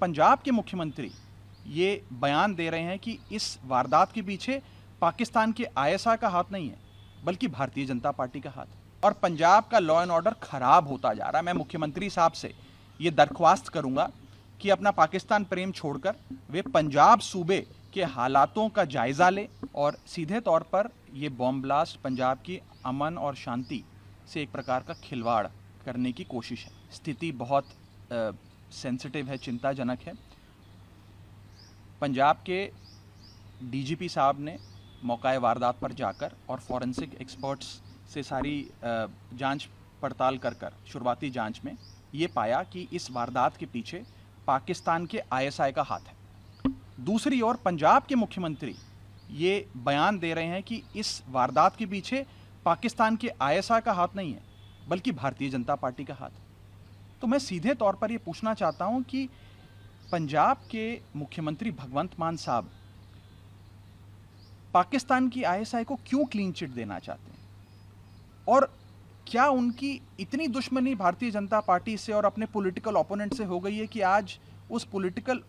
पंजाब के मुख्यमंत्री ये बयान दे रहे हैं कि इस वारदात के पीछे पाकिस्तान के आईएसआई का हाथ नहीं है, बल्कि भारतीय जनता पार्टी का हाथ है। और पंजाब का लॉ एंड ऑर्डर खराब होता जा रहा है। मैं मुख्यमंत्री साहब से ये दरख्वास्त करूंगा कि अपना पाकिस्तान प्रेम छोड़कर वे पंजाब सूबे के हालातों का जायजा ले और सीधे तौर पर ये बॉम्ब ब्लास्ट पंजाब की अमन और शांति से एक प्रकार का खिलवाड़ करने की कोशिश है। स्थिति बहुत सेंसिटिव है, चिंताजनक है। पंजाब के डीजीपी साहब ने मौका वारदात पर जाकर और फॉरेंसिक एक्सपर्ट्स से सारी जांच पड़ताल कर शुरुआती जांच में ये पाया कि इस वारदात के पीछे पाकिस्तान के आईएसआई का हाथ है। दूसरी ओर पंजाब के मुख्यमंत्री ये बयान दे रहे हैं कि इस वारदात के पीछे पाकिस्तान के आईएसआई का हाथ नहीं है, बल्कि भारतीय जनता पार्टी का हाथ है। तो मैं सीधे तौर पर ये पूछना चाहता हूं कि पंजाब के मुख्यमंत्री भगवंत मान साहब पाकिस्तान की आईएसआई को क्यों क्लीन चिट देना चाहते हैं, और क्या उनकी इतनी दुश्मनी भारतीय जनता पार्टी से और अपने पॉलिटिकल ओपोनेंट से हो गई है कि आज उस पॉलिटिकल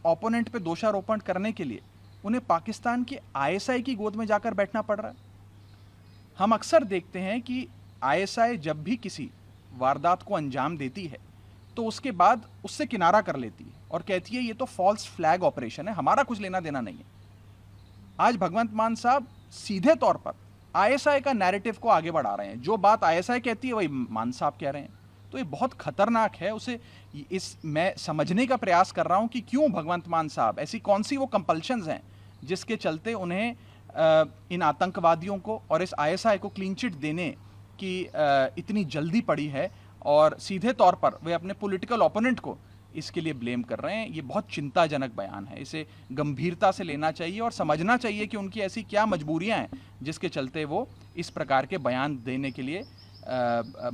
ओपोनेंट पे दोषारोपण करने के लिए उन्हें पाकिस्तान के आईएसआई की गोद में जाकर बैठना पड़ रहा है। हम अक्सर देखते हैं कि आईएसआई जब भी किसी वारदात को अंजाम देती है तो उसके बाद उससे किनारा कर लेती है और कहती है ये तो फॉल्स फ्लैग ऑपरेशन है, हमारा कुछ लेना देना नहीं है। आज भगवंत मान साहब सीधे तौर पर आईएसआई का नैरेटिव को आगे बढ़ा रहे हैं। जो बात आईएसआई कहती है वही मान साहब कह रहे हैं। तो ये बहुत खतरनाक है। उसे मैं समझने का प्रयास कर रहा हूं कि क्यों भगवंत मान साहब, ऐसी कौन सी वो कंपल्शंस हैं जिसके चलते उन्हें इन आतंकवादियों को और इस आईएसआई को क्लीन चिट देने की इतनी जल्दी पड़ी है, और सीधे तौर पर वे अपने पॉलिटिकल ओपोनेंट को इसके लिए ब्लेम कर रहे हैं। ये बहुत चिंताजनक बयान है। इसे गंभीरता से लेना चाहिए और समझना चाहिए कि उनकी ऐसी क्या मजबूरियां हैं जिसके चलते वो इस प्रकार के बयान देने के लिए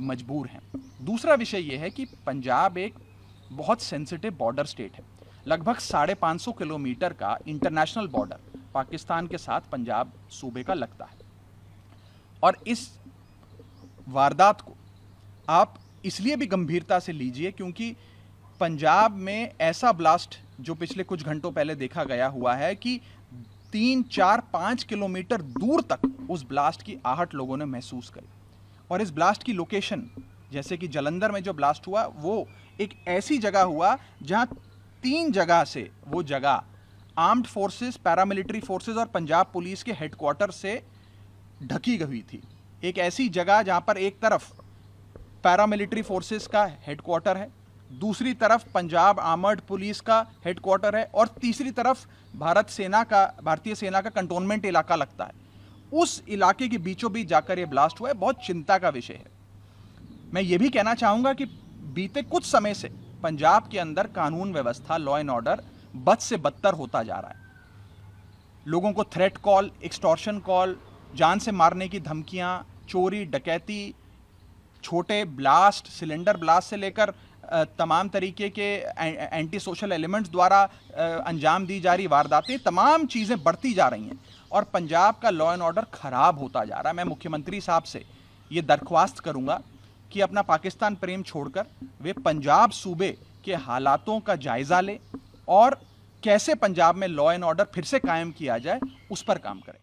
मजबूर हैं। दूसरा विषय यह है कि पंजाब एक बहुत सेंसिटिव बॉर्डर स्टेट है। लगभग 550 किलोमीटर का इंटरनेशनल बॉर्डर पाकिस्तान के साथ पंजाब सूबे का लगता है। और इस वारदात को आप इसलिए भी गंभीरता से लीजिए क्योंकि पंजाब में ऐसा ब्लास्ट जो पिछले कुछ घंटों पहले देखा गया हुआ है कि 3, 4, 5 किलोमीटर दूर तक उस ब्लास्ट की आहट लोगों ने महसूस करी। और इस ब्लास्ट की लोकेशन, जैसे कि जालंधर में जो ब्लास्ट हुआ, वो एक ऐसी जगह हुआ जहां 3 जगह से वो जगह आर्म्ड फोर्सेस, पैरामिलिट्री फोर्सेस और पंजाब पुलिस के हेडक्वार्टर से ढकी गई थी। एक ऐसी जगह जहां पर एक तरफ पैरामिलिट्री फोर्सेस का हेडक्वार्टर है, दूसरी तरफ पंजाब आर्मर्ड पुलिस का हेडक्वार्टर है, और तीसरी तरफ भारतीय सेना का कंटोनमेंट इलाका लगता है। उस इलाके के बीचों बीच जाकर यह ब्लास्ट हुआ है। बहुत चिंता का विषय है। मैं ये भी कहना चाहूंगा कि बीते कुछ समय से पंजाब के अंदर कानून व्यवस्था, लॉ एंड ऑर्डर बद से बदतर होता जा रहा है। लोगों को थ्रेट कॉल, एक्सटॉर्शन कॉल, जान से मारने की धमकियां, चोरी, डकैती, छोटे ब्लास्ट, सिलेंडर ब्लास्ट से लेकर तमाम तरीके के एंटी सोशल एलिमेंट्स द्वारा अंजाम दी जा रही वारदातें, तमाम चीज़ें बढ़ती जा रही हैं और पंजाब का लॉ एंड ऑर्डर खराब होता जा रहा है। मैं मुख्यमंत्री साहब से ये दरख्वास्त करूंगा कि अपना पाकिस्तान प्रेम छोड़कर वे पंजाब सूबे के हालातों का जायजा ले और कैसे पंजाब में लॉ एंड ऑर्डर फिर से कायम किया जाए उस पर काम करें।